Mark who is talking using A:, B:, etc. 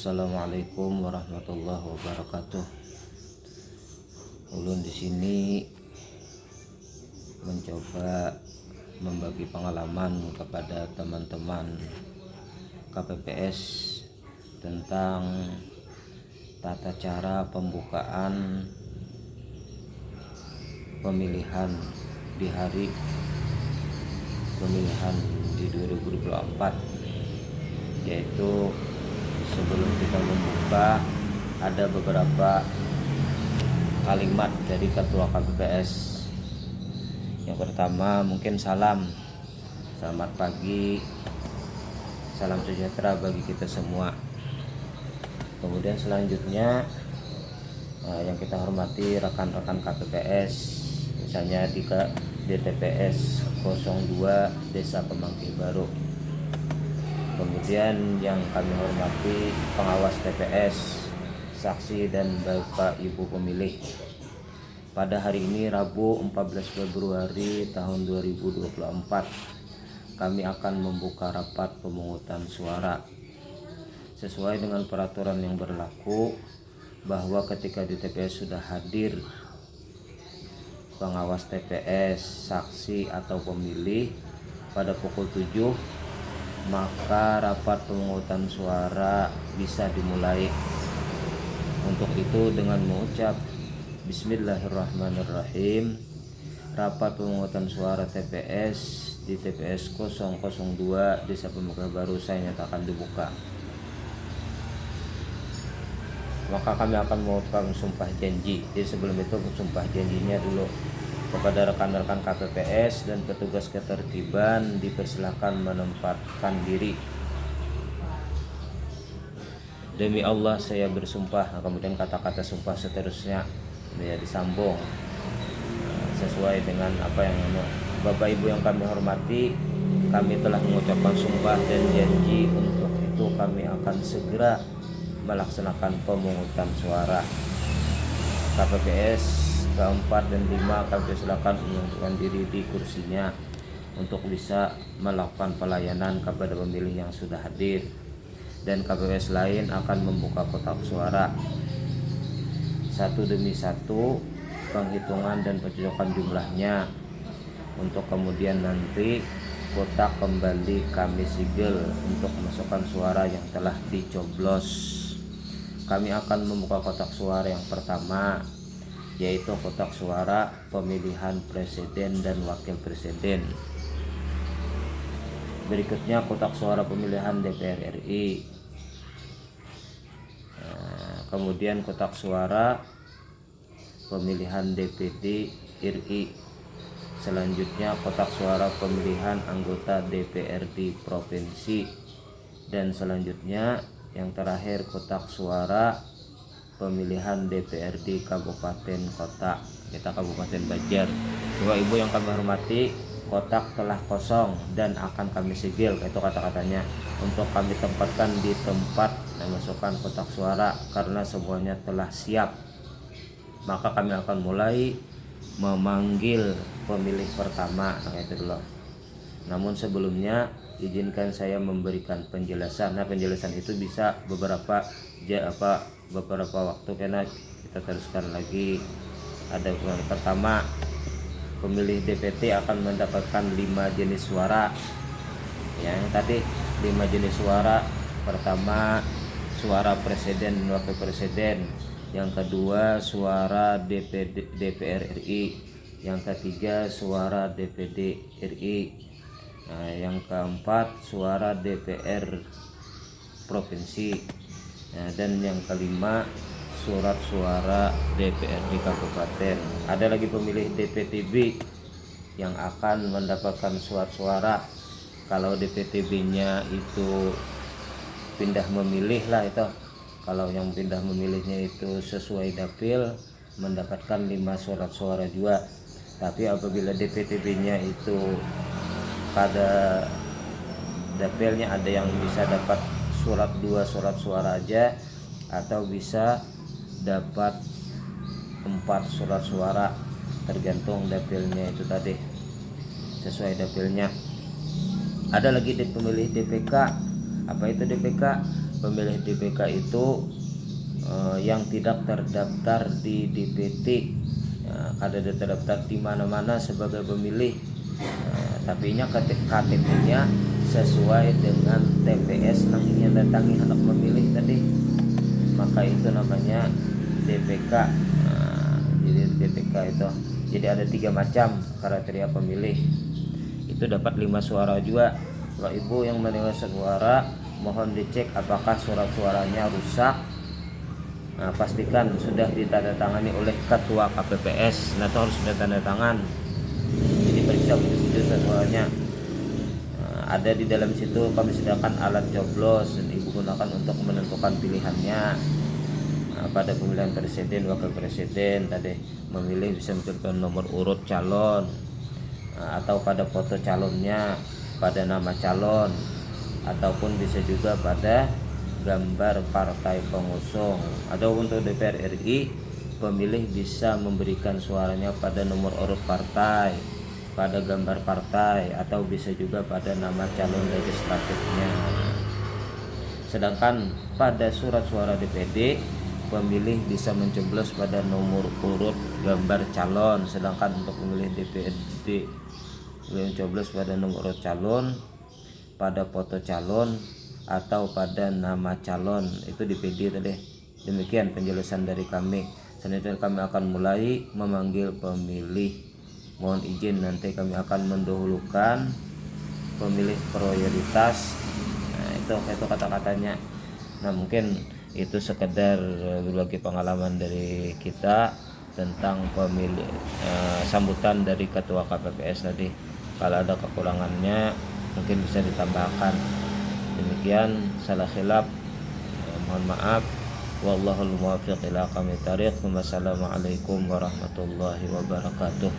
A: Assalamualaikum warahmatullahi wabarakatuh. Ulun di sini mencoba membagi pengalaman kepada teman-teman KPPS tentang tata cara pembukaan pemilihan di hari pemilihan di 2024, yaitu sebelum kita membuka ada beberapa kalimat dari ketua KPPS. Yang pertama mungkin selamat pagi, salam sejahtera bagi kita semua. Kemudian selanjutnya yang kita hormati rekan-rekan KPPS, misalnya di TPS 02 Desa Pemangkih Baru. Kemudian yang kami hormati pengawas TPS, saksi dan Bapak Ibu pemilih. Pada hari ini Rabu 14 Februari tahun 2024 kami akan membuka rapat pemungutan suara. Sesuai dengan peraturan yang berlaku bahwa ketika di TPS sudah hadir pengawas TPS, saksi atau pemilih pada pukul 7, maka rapat pemungutan suara bisa dimulai. Untuk itu dengan mengucap Bismillahirrahmanirrahim, rapat pemungutan suara TPS di TPS 002 Desa Pemangkih Baru saya nyatakan dibuka. Maka kami akan mengucapkan sumpah janji. Jadi sebelum itu sumpah janjinya dulu. Kepada rekan-rekan KPPS dan petugas ketertiban dipersilakan menempatkan diri. Demi Allah saya bersumpah. Nah, kemudian kata-kata sumpah seterusnya ya disambung sesuai dengan apa yang Bapak Ibu yang kami hormati. Kami telah mengucapkan sumpah dan janji, untuk itu kami akan segera melaksanakan pemungutan suara. KPPS keempat dan 5 kami silakan menunjukkan diri di kursinya untuk bisa melakukan pelayanan kepada pemilih yang sudah hadir, dan KPPS lain akan membuka kotak suara satu demi satu, penghitungan dan pencocokan jumlahnya, untuk kemudian nanti kotak kembali kami segel untuk memasukkan suara yang telah dicoblos. Kami akan membuka kotak suara yang pertama, yaitu kotak suara pemilihan presiden dan wakil presiden. Berikutnya kotak suara pemilihan DPR RI. Kemudian kotak suara pemilihan DPD RI. Selanjutnya kotak suara pemilihan anggota DPRD provinsi. Dan selanjutnya yang terakhir kotak suara pemilihan DPRD Kabupaten Kota, kita Kabupaten Banjar. Bapak Ibu yang kami hormati, kotak telah kosong dan akan kami segel, itu kata-katanya, untuk kami tempatkan di tempat memasukkan kotak suara karena semuanya telah siap. Maka kami akan mulai memanggil pemilih pertama, itu dulu. Namun sebelumnya izinkan saya memberikan penjelasan. Nah, penjelasan itu bisa beberapa waktu, karena kita teruskan lagi. Ada pertama, pemilih DPT akan mendapatkan 5 jenis suara. Yang tadi 5 jenis suara. Pertama, suara presiden dan wakil presiden. Yang kedua, suara DPR RI. Yang ketiga, suara DPD RI. Nah, yang keempat, suara DPR provinsi. Nah, dan yang kelima, surat suara DPRD kabupaten. Ada lagi pemilih DPTB yang akan mendapatkan surat suara. Kalau DPTB-nya itu pindah memilih lah itu. Kalau yang pindah memilihnya itu sesuai dapil, mendapatkan 5 surat suara juga. Tapi apabila DPTB-nya itu pada dapilnya ada yang bisa dapat 2 surat suara aja, atau bisa dapat 4 surat suara, tergantung dapilnya itu tadi, sesuai dapilnya. Ada lagi pemilih DPK. Apa itu DPK? pemilih DPK itu yang tidak terdaftar di DPT, kada ada terdaftar di mana-mana sebagai pemilih, tapi KTP-nya sesuai dengan TPS yang ingin datangi anak memilih tadi, maka itu namanya DPK. Jadi DPK itu jadi ada 3 macam kriteria pemilih, itu dapat 5 suara juga. Kalau ibu yang menerima suara, mohon dicek apakah surat suaranya rusak. Pastikan sudah ditandatangani oleh ketua KPPS, nah itu harus sudah tanda tangan, jadi periksa betul-betul suaranya. Ada di dalam situ kami sediakan alat coblos dan ibu gunakan untuk menentukan pilihannya. Pada pemilihan presiden, wakil presiden tadi memilih bisa menentukan nomor urut calon, atau pada foto calonnya, pada nama calon, ataupun bisa juga pada gambar partai pengusung. Atau untuk DPR RI, pemilih bisa memberikan suaranya pada nomor urut partai, pada gambar partai, atau bisa juga pada nama calon legislatifnya. Sedangkan pada surat suara DPD, pemilih bisa mencoblos pada nomor urut gambar calon, sedangkan untuk pemilih DPD mencoblos pada nomor urut calon, pada foto calon, atau pada nama calon. Itu DPD tadi. Demikian penjelasan dari kami. Selanjutnya kami akan mulai memanggil pemilih. Mohon izin nanti kami akan mendahulukan pemilih prioritas. Itu kata-katanya. Nah, mungkin itu sekedar berbagi pengalaman dari kita tentang pemilih, sambutan dari ketua KPPS tadi. Kalau ada kekurangannya mungkin bisa ditambahkan. Demikian, salah khilaf mohon maaf. Wallahul muwaffiq ila aqwamit thariq. Wassalamualaikum warahmatullahi wabarakatuh.